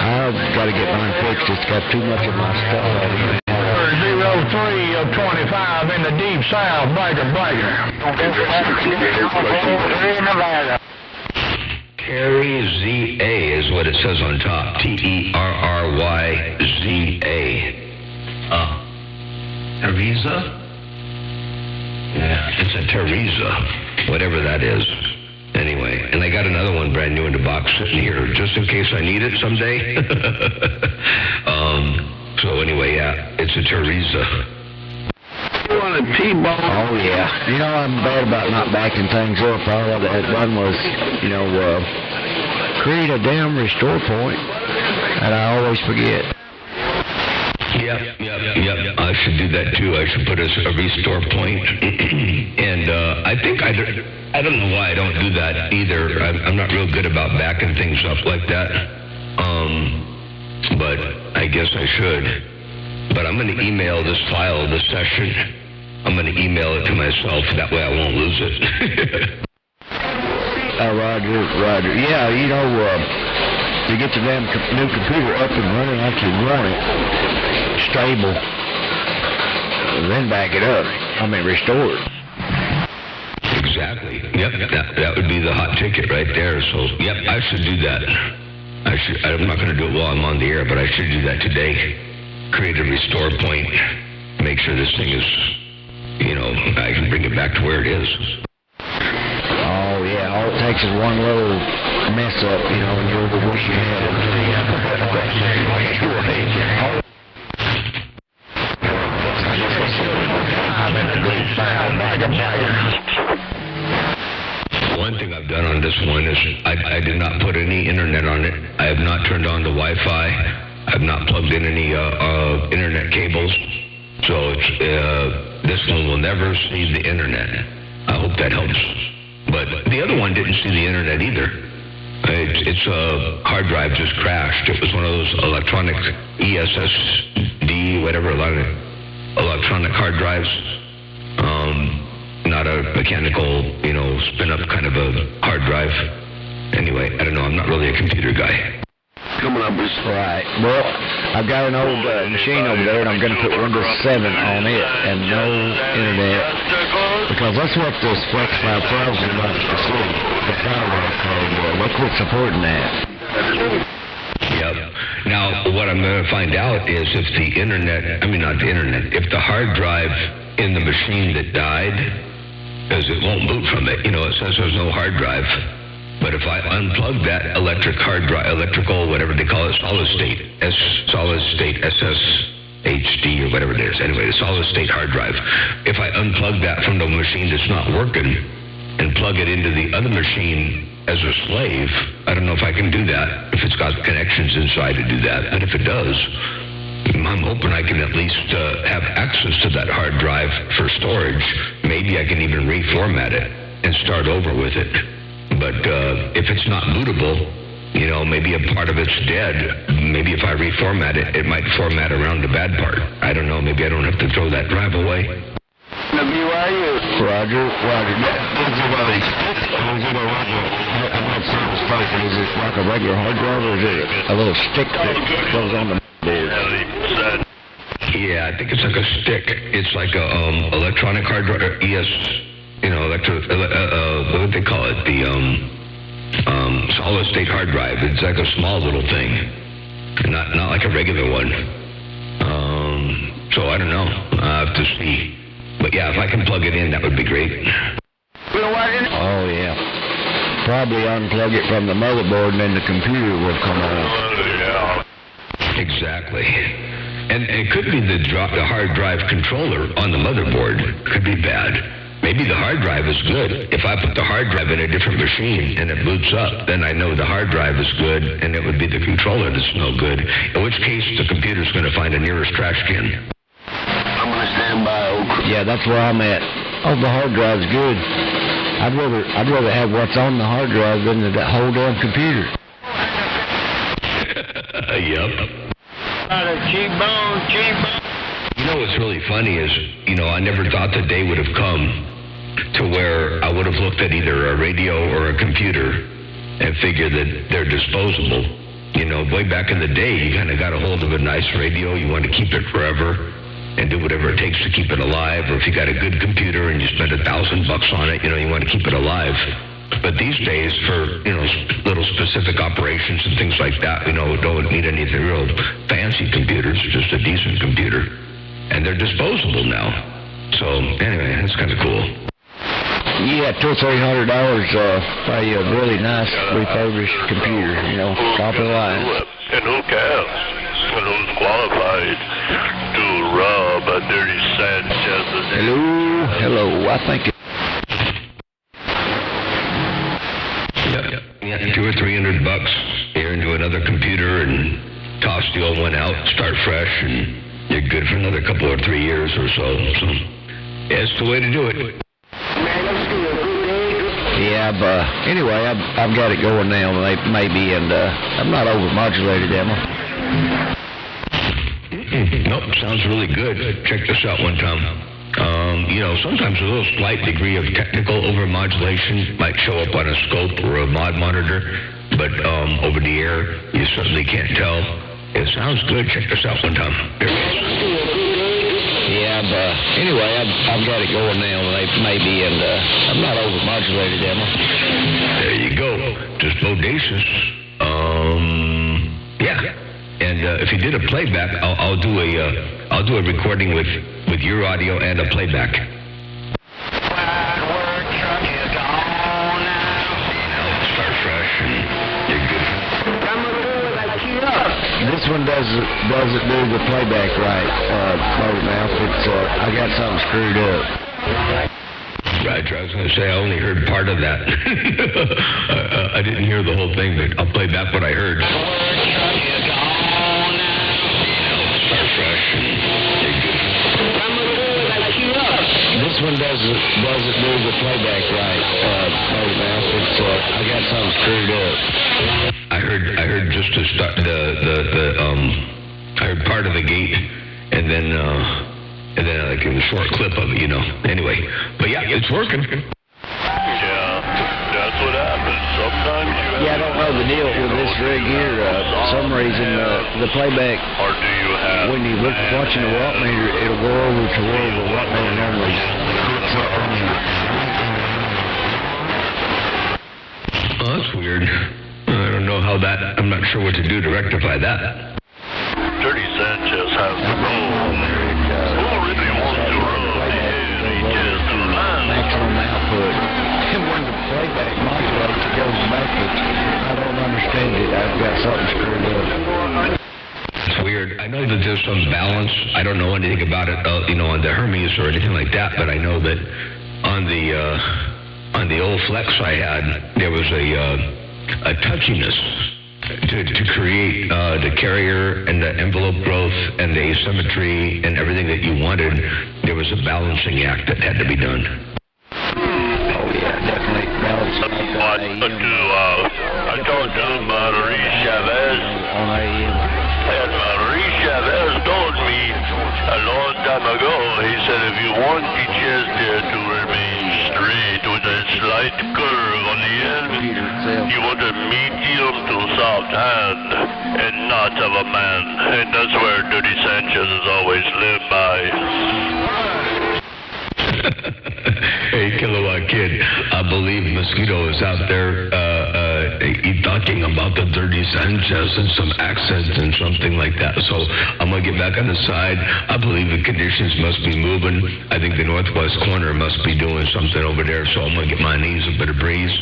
I've got to get mine fixed. It's got too much of my stuff on it. 03 of 25 in the deep south, Breaker. Terry ZA is what it says on top. TERRYZA. Teresa? Yeah, it's a Teresa, whatever that is. Anyway, and I got another one brand new in the box sitting here just in case I need it someday. So anyway, yeah, it's a Teresa. You want a T-bone? Oh, yeah. I'm bad about not backing things up. All I had done was, create a damn restore point that I always forget. Yep. I should do that too. I should put a restore point. And I think I don't know why I don't do that either. I'm not real good about backing things up like that. But I guess I should. But I'm going to email this file, this session. I'm going to email it to myself. That way I won't lose it. Roger. Yeah, to get the damn new computer up and running like you want it, stable, then back it up. Restore it. Exactly. Yep. That would be the hot ticket right there. So, yep, I should do that. I'm not going to do it while I'm on the air, but I should do that today. Create a restore point. Make sure this thing is, I can bring it back to where it is. Oh, yeah. All it takes is one little mess up, and you're the worst you have. One thing I've done on this one is I did not put any internet on it. I have not turned on the Wi-Fi. I I've not plugged in any internet cables, so it's, this one will never see the internet. I hope that helps. But the other one didn't see the internet either. Its hard drive just crashed. It was one of those electronic ESSD, whatever, electronic hard drives. Not a mechanical, spin-up kind of a hard drive. Anyway, I don't know. I'm not really a computer guy. Coming up is Right. Well, I've got an old machine over there, and I'm going to put Windows 7 on it and no internet, because that's what this Flex 5000 wants to see. The firewall code. Let's quit supporting that. Yep. Now, what I'm going to find out is if the if the hard drive in the machine that died, because it won't boot from it. It says there's no hard drive. But if I unplug that electrical, whatever they call it, solid state SSHD or whatever it is. Anyway, the solid state hard drive. If I unplug that from the machine that's not working and plug it into the other machine as a slave, I don't know if I can do that, if it's got connections inside to do that. And if it does, I'm hoping I can at least have access to that hard drive for storage. Maybe I can even reformat it and start over with it. But if it's not bootable, maybe a part of it's dead. Maybe if I reformat it, it might format around the bad part. I don't know. Maybe I don't have to throw that drive away. Roger. Is it like a regular hard drive, or is it a little stick that goes on the board? Yeah, I think it's like a stick. It's like a electronic hard drive, what do they call it? The solid state hard drive. It's like a small little thing, not like a regular one. So I don't know. I have to see. But yeah, if I can plug it in, that would be great. Oh yeah. Probably unplug it from the motherboard, and then the computer will come on. Exactly. And it could be the hard drive controller on the motherboard. Could be bad. Maybe the hard drive is good. If I put the hard drive in a different machine and it boots up, then I know the hard drive is good, and it would be the controller that's no good. In which case, the computer's going to find the nearest trash can. I'm going to stand by. Yeah, that's where I'm at. Oh, the hard drive's good. I'd rather have what's on the hard drive than the whole damn computer. Yep. What's really funny is, I never thought the day would have come to where I would have looked at either a radio or a computer and figured that they're disposable. Way back in the day, you kind of got a hold of a nice radio, you want to keep it forever and do whatever it takes to keep it alive. Or if you got a good computer and you spend $1,000 on it, you want to keep it alive. But these days, for, little specific operations and things like that, don't need anything real fancy computers, just a decent computer. And they're disposable now. So, anyway, that's kind of cool. Yeah, $200 or $300 for a really nice refurbished computer, top of the line. And who cares? Who's qualified to rub a dirty Sanchez? Hello, I think it... Yeah, $200 or $300 here into another computer and toss the old one out, start fresh, and you're good for another couple or 3 years or so. So, yeah, it's the way to do it. Yeah, but anyway, I've got it going now, maybe, and I'm not overmodulated, am I? Nope, sounds really good. Check this out one time. Sometimes a little slight degree of technical overmodulation might show up on a scope or a mod monitor, but over the air, you certainly can't tell. It sounds good. Check this out one time. Yeah, but anyway, I've got it going now, maybe, and I'm not overmodulated, am I? There you go. Just bodacious. Yeah. And if you did a playback, I'll do a recording with your audio and a playback. Start fresh, and you're good. This one doesn't do the playback right, Motormouth. It's I got something screwed up. Right, I was going to say I only heard part of that. I didn't hear the whole thing, but I'll play back what I heard. This one doesn't do the playback right, Motormouth. It's I got something screwed up. I heard just to start I heard part of the gate, and then like a short clip of it, you know. Anyway, but yeah, it's working. Yeah, that's what happens. Sometimes you have... Yeah, I don't know the deal with this rig here. For some reason, the playback, Or do you have... when you look watching the watt meter, it'll go over to where the watt meter normally hooks up on you. Oh, that's weird. I don't know how that. I'm not sure what to do to rectify that. Dirty Sanchez has the roll. Who really wants to roll? He just to line. Maximum output. And when the playback modulates, it goes backwards. I don't understand it. I've got something screwed up. It's weird. I know that there's some balance. I don't know anything about it, on the Hermes or anything like that, but I know that on the old Flex I had, there was a touchiness to create the carrier and the envelope growth and the asymmetry and everything that you wanted. There was a balancing act that had to be done. Oh, yeah, definitely. I talked to Marie Chavez, On AM. and Marie Chavez told me a long time ago, he said if you want the chest to remain straight with a slight curve on the end, you want a medium to soft hand and not of a man. And that's where Dirty Sanchez has always lived by. Hey, Kilowatt Kid, I believe Mosquito is out there talking about the Dirty Sanchez and some accents and something like that. So I'm going to get back on the side. I believe the conditions must be moving. I think the northwest corner must be doing something over there. So I'm going to get my knees a bit of breeze.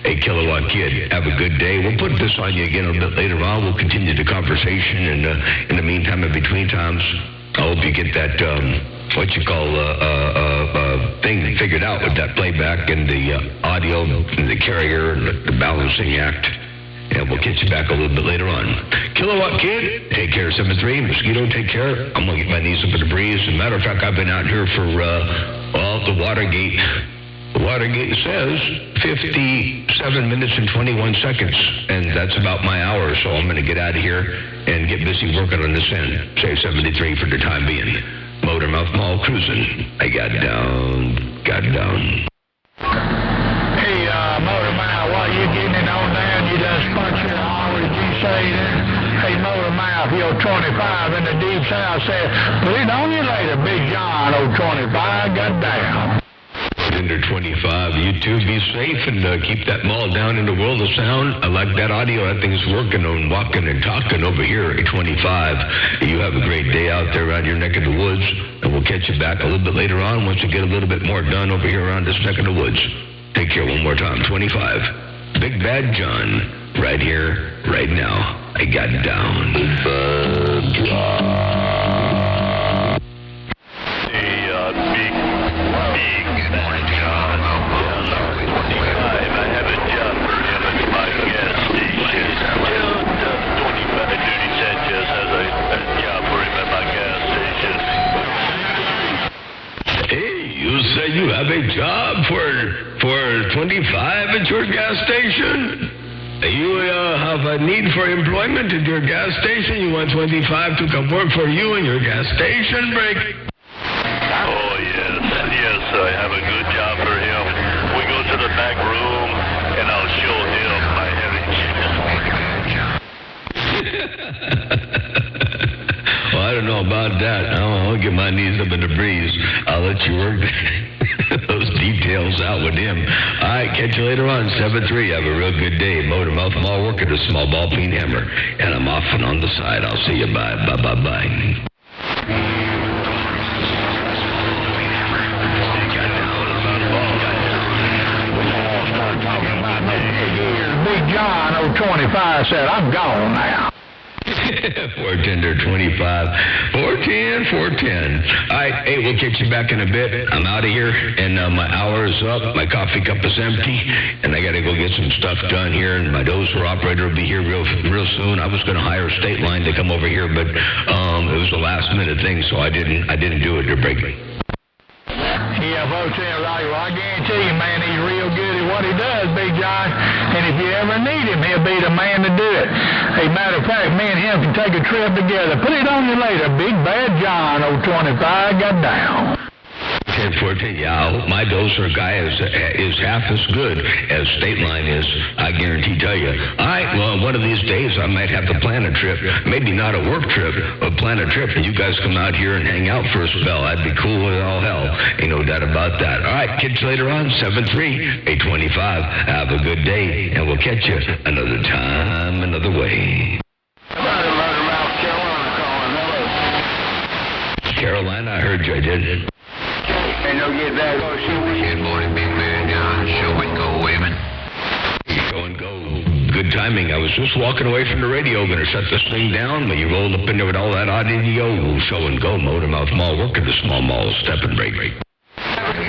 Hey, Kilowatt Kid, have a good day. We'll put this on you again a bit later on. We'll continue the conversation. And in the meantime, in between times, I hope you get that... thing figured out with that playback and the audio and the carrier and the balancing act. And we'll get you back a little bit later on. Kilowatt Kid, take care, 7-3. Mosquito, take care. I'm going to get my knees up in the breeze. As a matter of fact, I've been out here for, the Watergate. The Watergate says 57 minutes and 21 seconds. And that's about my hour. So I'm going to get out of here and get busy working on this end. Say 73 for the time being. Motormouth Mall cruising. I got down. Hey, Motormouth, while you're getting it on down, you done spun your hour, did you say there? Hey, Motormouth, you're 25 in the deep south said, put it on you later, Big John, 25, got down. Under 25, you two be safe and keep that mall down in the world of sound. I like that audio. That thing's working on walking and talking over here at 25. You have a great day out there around your neck of the woods, and we'll catch you back a little bit later on once you get a little bit more done over here around this neck of the woods. Take care one more time. 25. Big Bad John, right here, right now. I got down. Big Bad John. You have a job for 25 at your gas station? You have a need for employment at your gas station? You want 25 to come work for you in your gas station break? Oh, yes, I have a good job for him. We go to the back room, and I'll show him my heritage. Well, I don't know about that. I'll get my knees up in the breeze. I'll let you work those details out with him. All right, catch you later on, 7-3. Have a real good day. Motormouth Mall working a small ball peen hammer. And I'm off and on the side. I'll see you. Bye. Big John, 25 said, I'm gone now. 410 to 25. 410. All right, hey, we'll get you back in a bit. I'm out of here, and my hour is up. My coffee cup is empty, and I got to go get some stuff done here, and my dozer operator will be here real soon. I was going to hire State Line to come over here, but it was a last-minute thing, so I didn't do it. They're breaking. Yeah, Votel Roger, I guarantee you, man, he's real good at what he does, Big John. And if you ever need him, he'll be the man to do it. As a matter of fact, me and him can take a trip together. Put it on you later, Big Bad John, 025, got down. 1014, yeah, I hope my dozer guy is half as good as State Line is, I guarantee tell you. All right, well, one of these days I might have to plan a trip, maybe not a work trip, but plan a trip, and you guys come out here and hang out for a spell. I'd be cool with all hell. Ain't no doubt about that. All right, kids, later on, 73825. Have a good day, and we'll catch you another time, another way. Carolina, I heard you, I did. Good morning, Big Man John. Show and go, Wayman. Show and go. Good timing. I was just walking away from the radio, going to shut this thing down, but you rolled up into it, all that audio. Show and go. Motormouth Mall. Work at the small mall. Step and break. Okay,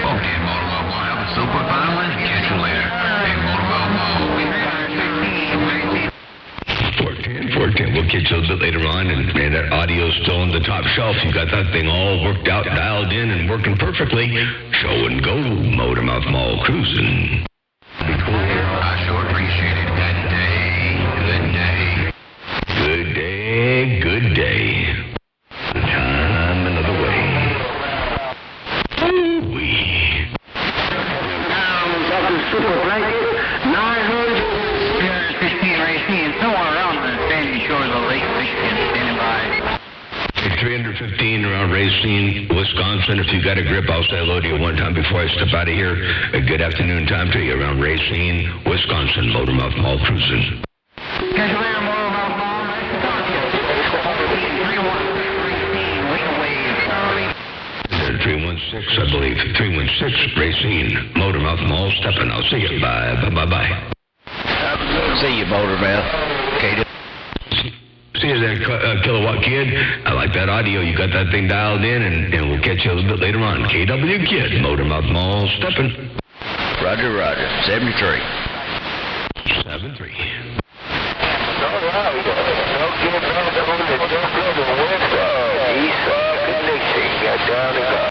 Motormouth Mall. Have a super fine one. Catch you later. Hey, Motormouth Mall. 410. We'll catch you a little bit later on, and man, that audio's still on the top shelf. You got that thing all worked out, dialed in, and working perfectly. Show and go. Motormouth Mall cruising. I sure appreciate it. Good day. Time another way. Ooh-wee. Super blanket, 915 Racine, somewhere around the sandy shores of Lake Michigan, standing by. 315 around Racine, Wisconsin. If you got a grip, I'll say hello to you one time before I step out of here. A good afternoon time to you around Racine, Wisconsin. Motormouth Mall cruising. Catch you later, Motormouth Mall. Nice to talk to you. 316, I believe. 316, Racine, Motormouth Mall, stepping. I'll see you. Bye. See you, Motormouth. Okay. See you there, Kilowatt Kid. I like that audio. You got that thing dialed in, and we'll catch you a little bit later on. KW Kid, Motormouth Mall, stepping. Roger. 73. 73. All right.